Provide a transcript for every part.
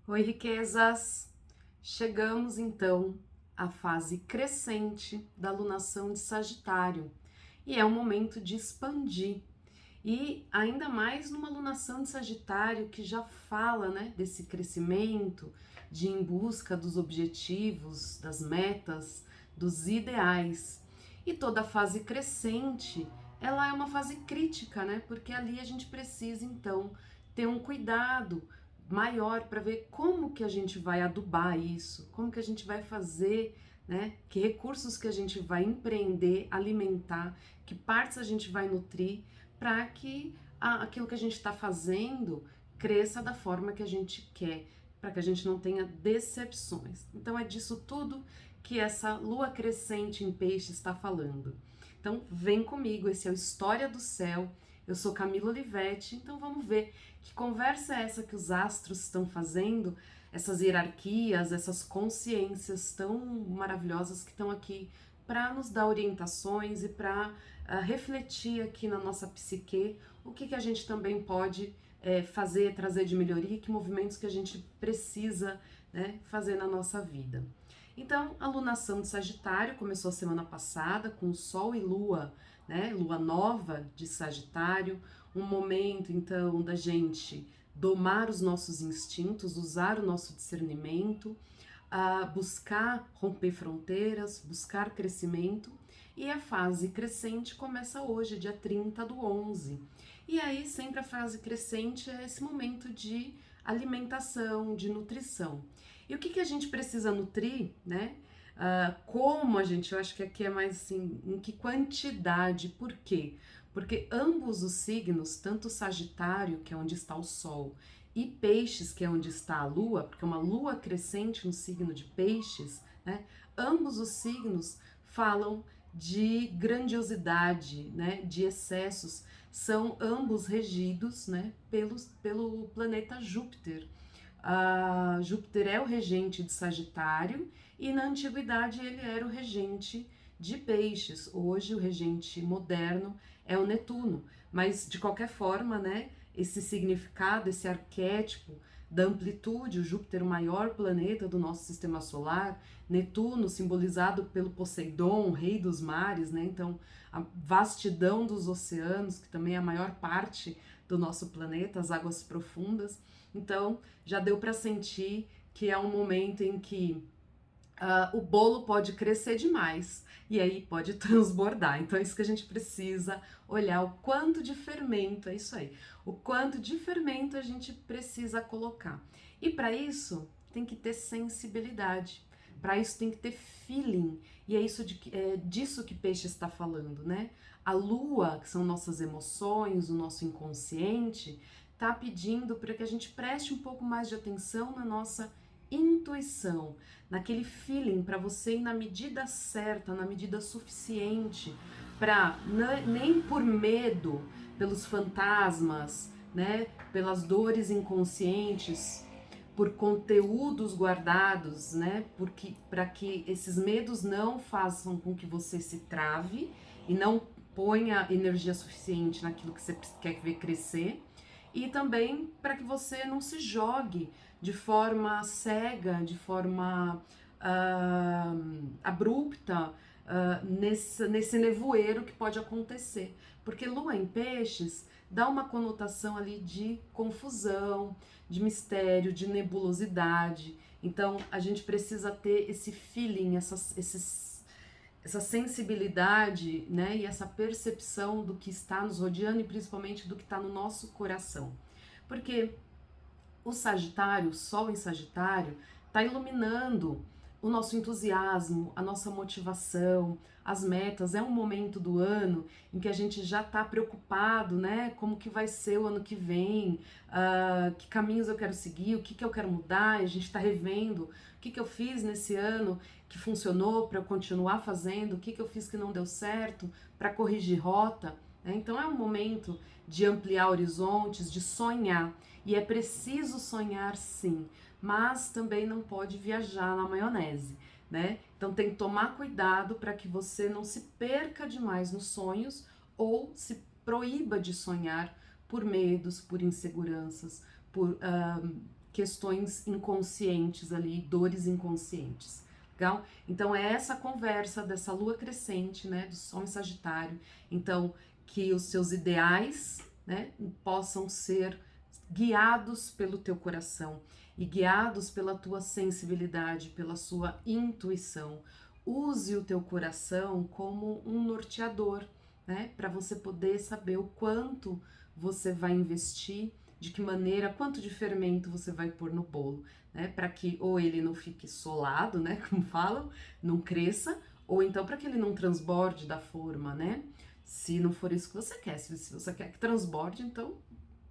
Oi, riquezas! Chegamos então à fase crescente da alunação de Sagitário e é o momento de expandir. E ainda mais numa alunação de Sagitário que já fala, né, desse crescimento, de ir em busca dos objetivos, das metas, dos ideais. E toda a fase crescente, ela é uma fase crítica, né? Porque ali a gente precisa então ter um cuidado maior para ver como que a gente vai adubar isso, como que a gente vai fazer, né? Que recursos que a gente vai empreender, alimentar, que partes a gente vai nutrir para que aquilo que a gente está fazendo cresça da forma que a gente quer, para que a gente não tenha decepções. Então é disso tudo que essa lua crescente em peixe está falando. Então vem comigo, esse é o História do Céu. Eu sou Camila Olivetti, então vamos ver que conversa é essa que os astros estão fazendo, essas hierarquias, essas consciências tão maravilhosas que estão aqui para nos dar orientações e para refletir aqui na nossa psique o que a gente também pode fazer, trazer de melhoria, que movimentos que a gente precisa, né, fazer na nossa vida. Então, a lunação de Sagitário começou a semana passada com Sol e Lua, né? Lua nova de Sagitário, um momento então da gente domar os nossos instintos, usar o nosso discernimento, a buscar romper fronteiras, buscar crescimento. E a fase crescente começa hoje, dia 30 do 11. E aí, sempre a fase crescente é esse momento de alimentação, de nutrição. E o que a gente precisa nutrir, né? Como a gente, eu acho que aqui é mais assim, em que quantidade, por quê? Porque ambos os signos, tanto Sagitário, que é onde está o Sol, e Peixes, que é onde está a Lua, porque é uma Lua crescente no signo de Peixes, né? Ambos os signos falam de grandiosidade, né? De excessos, são ambos regidos, né? Pelo planeta Júpiter. Júpiter é o regente de Sagitário e na antiguidade ele era o regente de Peixes. Hoje o regente moderno é o Netuno, mas de qualquer forma, né, esse significado, esse arquétipo da amplitude, o Júpiter, o maior planeta do nosso sistema solar, Netuno simbolizado pelo Poseidon, o rei dos mares, né? Então, a vastidão dos oceanos, que também é a maior parte do nosso planeta, as águas profundas. Então, já deu para sentir que é um momento em que o bolo pode crescer demais e aí pode transbordar. Então é isso que a gente precisa olhar, o quanto de fermento, é isso aí, o quanto de fermento a gente precisa colocar. E para isso tem que ter sensibilidade, para isso tem que ter feeling, e é disso que peixe está falando, né? A lua, que são nossas emoções, o nosso inconsciente, tá pedindo para que a gente preste um pouco mais de atenção na nossa intuição, naquele feeling para você ir na medida certa, na medida suficiente, para nem por medo, pelos fantasmas, né, pelas dores inconscientes, por conteúdos guardados, né, porque para que esses medos não façam com que você se trave e não ponha energia suficiente naquilo que você quer ver crescer, e também para que você não se jogue de forma cega, de forma abrupta nesse nevoeiro que pode acontecer. Porque lua em peixes dá uma conotação ali de confusão, de mistério, de nebulosidade. Então a gente precisa ter esse feeling, essa sensibilidade, né, e essa percepção do que está nos rodeando e principalmente do que está no nosso coração. Porque o Sagitário, o Sol em Sagitário, está iluminando o nosso entusiasmo, a nossa motivação, as metas. É um momento do ano em que a gente já está preocupado, né? Como que vai ser o ano que vem, que caminhos eu quero seguir, o que eu quero mudar. E a gente está revendo o que eu fiz nesse ano que funcionou para eu continuar fazendo, o que eu fiz que não deu certo, para corrigir rota. Né? Então é um momento de ampliar horizontes, de sonhar. E é preciso sonhar sim, mas também não pode viajar na maionese, né? Então tem que tomar cuidado para que você não se perca demais nos sonhos ou se proíba de sonhar por medos, por inseguranças, por questões inconscientes ali, dores inconscientes. Legal? Então é essa conversa dessa lua crescente, né, do Sol em Sagitário. Então, que os seus ideais, né, possam ser guiados pelo teu coração e guiados pela tua sensibilidade, pela sua intuição. Use o teu coração como um norteador, né, para você poder saber o quanto você vai investir, de que maneira, quanto de fermento você vai pôr no bolo, né, para que ou ele não fique solado, né, como falam, não cresça, ou então para que ele não transborde da forma, né? Se não for isso que você quer, se você quer que transborde, então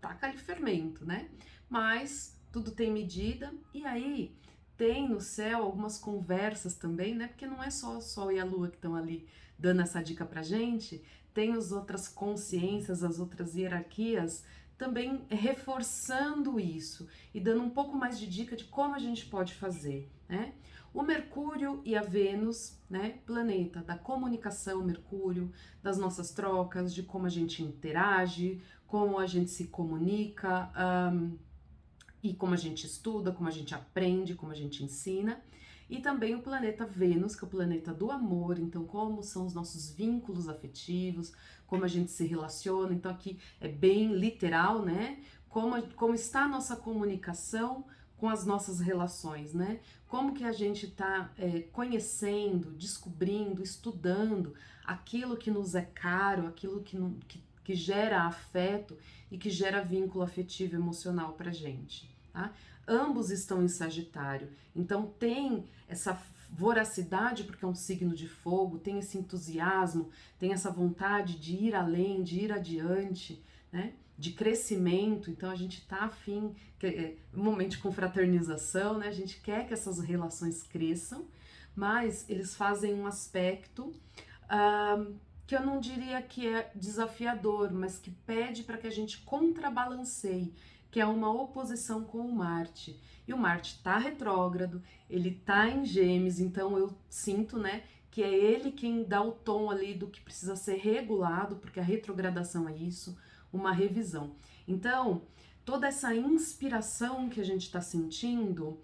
taca ali fermento, né? Mas tudo tem medida, e aí tem no céu algumas conversas também, né? Porque não é só o Sol e a Lua que estão ali dando essa dica pra gente, tem as outras consciências, as outras hierarquias também reforçando isso e dando um pouco mais de dica de como a gente pode fazer, né? O Mercúrio e a Vênus, né, planeta da comunicação, Mercúrio, das nossas trocas, de como a gente interage, como a gente se comunica, e como a gente estuda, como a gente aprende, como a gente ensina. E também o planeta Vênus, que é o planeta do amor, então como são os nossos vínculos afetivos, como a gente se relaciona, então aqui é bem literal, né? Como está a nossa comunicação com as nossas relações, né? Como que a gente está conhecendo, descobrindo, estudando aquilo que nos é caro, aquilo que gera afeto e que gera vínculo afetivo e emocional pra gente, tá? Ambos estão em Sagitário, então tem essa voracidade, porque é um signo de fogo, tem esse entusiasmo, tem essa vontade de ir além, de ir adiante, né? De crescimento, então a gente tá afim, um momento de confraternização, né? A gente quer que essas relações cresçam, mas eles fazem um aspecto que eu não diria que é desafiador, mas que pede para que a gente contrabalanceie, que é uma oposição com o Marte. E o Marte está retrógrado, ele está em Gêmeos, então eu sinto, né, que é ele quem dá o tom ali do que precisa ser regulado, porque a retrogradação é isso, uma revisão. Então, toda essa inspiração que a gente está sentindo,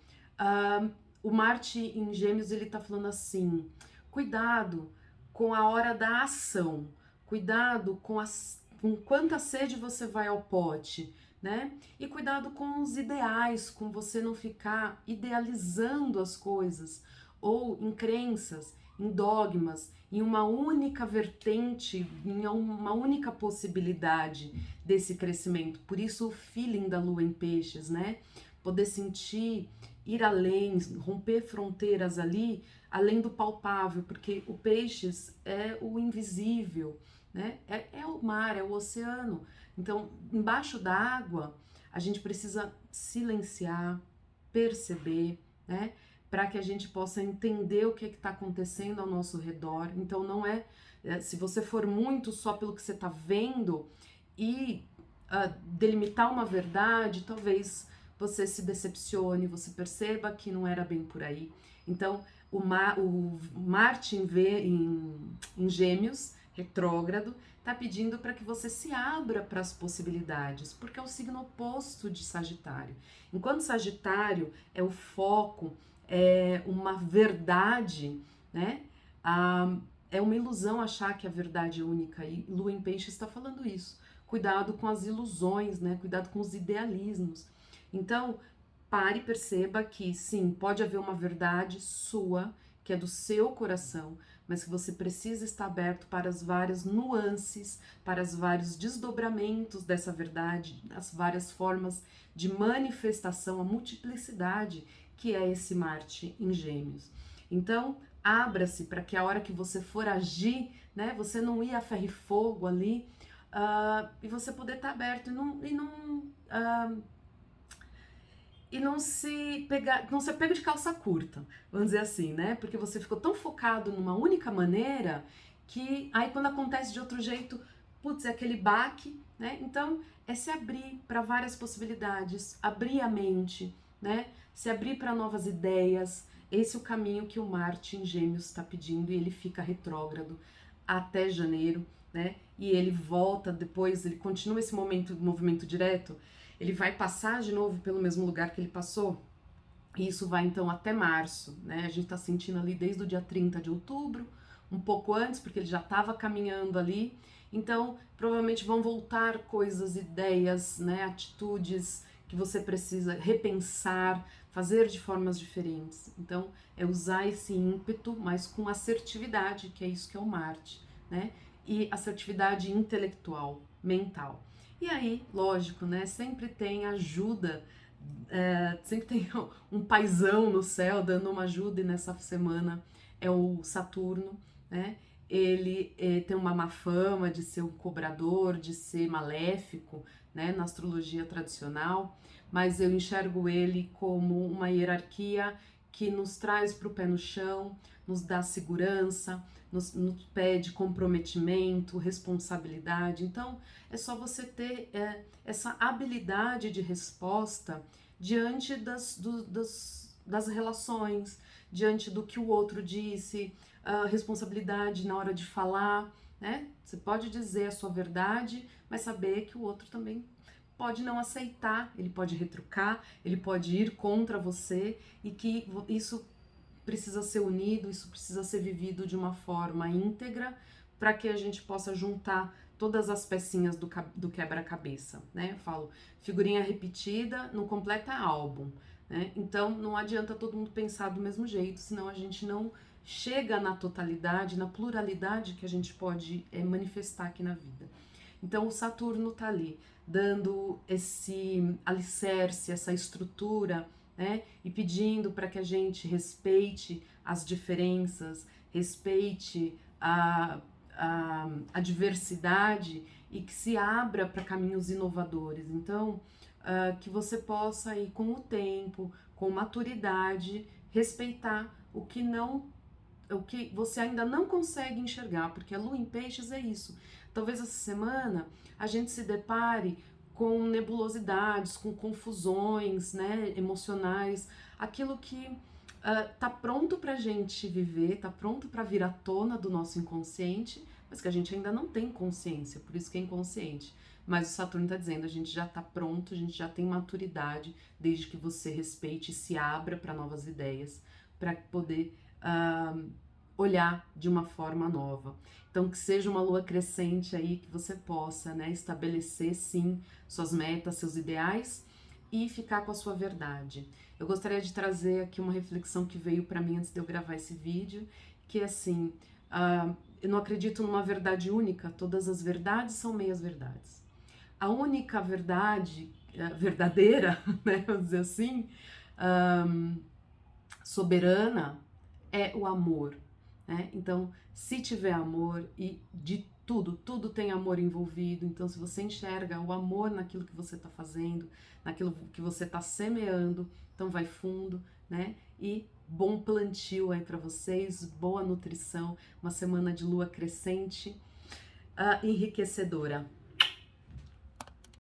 o Marte em Gêmeos ele está falando assim, cuidado com a hora da ação, cuidado com quanta sede você vai ao pote, né? E cuidado com os ideais, com você não ficar idealizando as coisas ou em crenças, em dogmas, em uma única vertente, em uma única possibilidade desse crescimento. Por isso o feeling da lua em peixes, né? Poder sentir, ir além, romper fronteiras ali, além do palpável, porque o peixes é o invisível, né? É o mar, é o oceano. Então, embaixo da água, a gente precisa silenciar, perceber, né? Para que a gente possa entender o que está acontecendo ao nosso redor. Então, não se você for muito só pelo que você está vendo e delimitar uma verdade, talvez você se decepcione, você perceba que não era bem por aí. Então, o Marte em Gêmeos, retrógrado, está pedindo para que você se abra para as possibilidades, porque é o signo oposto de Sagitário. Enquanto Sagitário é o foco, é uma verdade, né? É uma ilusão achar que a verdade é única, e Lua em Peixe está falando isso. Cuidado com as ilusões, né? Cuidado com os idealismos. Então, pare e perceba que sim, pode haver uma verdade sua, que é do seu coração, mas que você precisa estar aberto para as várias nuances, para os vários desdobramentos dessa verdade, as várias formas de manifestação, a multiplicidade que é esse Marte em Gêmeos. Então, abra-se para que a hora que você for agir, né, você não ir a ferro e fogo ali, e você poder estar aberto e não se pega de calça curta, vamos dizer assim, né? Porque você ficou tão focado numa única maneira que aí quando acontece de outro jeito, putz, é aquele baque, né? Então, é se abrir para várias possibilidades, abrir a mente, né? Se abrir para novas ideias. Esse é o caminho que o Marte em Gêmeos está pedindo e ele fica retrógrado até janeiro, né? E ele volta depois, ele continua esse movimento direto. ele vai passar de novo pelo mesmo lugar que ele passou, e isso vai então até março, né? A gente tá sentindo ali desde o dia 30 de outubro, um pouco antes, porque ele já estava caminhando ali. Então, provavelmente vão voltar coisas, ideias, né, atitudes que você precisa repensar, fazer de formas diferentes. Então, é usar esse ímpeto, mas com assertividade, que é isso que é o Marte, né? E assertividade intelectual, mental. E aí, lógico, né? Sempre tem ajuda, sempre tem um paizão no céu dando uma ajuda, e nessa semana é o Saturno, né? Ele tem uma má fama de ser um cobrador, de ser maléfico, né, na astrologia tradicional, mas eu enxergo ele como uma hierarquia que nos traz para o pé no chão, nos dá segurança, nos pede comprometimento, responsabilidade. Então, é só você ter essa habilidade de resposta diante das relações, diante do que o outro disse, a responsabilidade na hora de falar, né? Você pode dizer a sua verdade, mas saber que o outro também pode não aceitar, ele pode retrucar, ele pode ir contra você, e que isso precisa ser unido, isso precisa ser vivido de uma forma íntegra para que a gente possa juntar todas as pecinhas do quebra-cabeça, né? Eu falo, figurinha repetida não completa álbum, né? Então não adianta todo mundo pensar do mesmo jeito, senão a gente não chega na totalidade, na pluralidade que a gente pode manifestar aqui na vida. Então o Saturno tá ali, dando esse alicerce, essa estrutura, né? E pedindo para que a gente respeite as diferenças, respeite a diversidade e que se abra para caminhos inovadores. Então, que você possa ir com o tempo, com maturidade, respeitar o que você ainda não consegue enxergar, porque a lua em peixes é isso. Talvez essa semana a gente se depare com nebulosidades, com confusões, né, emocionais, aquilo que tá pronto pra gente viver, tá pronto para vir à tona do nosso inconsciente, mas que a gente ainda não tem consciência, por isso que é inconsciente. Mas o Saturno está dizendo, a gente já está pronto, a gente já tem maturidade, desde que você respeite e se abra para novas ideias, para poder olhar de uma forma nova. Então, que seja uma lua crescente aí, que você possa, né, estabelecer, sim, suas metas, seus ideais e ficar com a sua verdade. Eu gostaria de trazer aqui uma reflexão que veio para mim antes de eu gravar esse vídeo, que é assim, eu não acredito numa verdade única, todas as verdades são meias verdades. A única verdade verdadeira, né, vamos dizer assim, soberana, é o amor, né? Então, se tiver amor, e de tudo tem amor envolvido, então se você enxerga o amor naquilo que você está fazendo, naquilo que você está semeando, então vai fundo, né? E bom plantio aí para vocês, boa nutrição, uma semana de lua crescente, enriquecedora.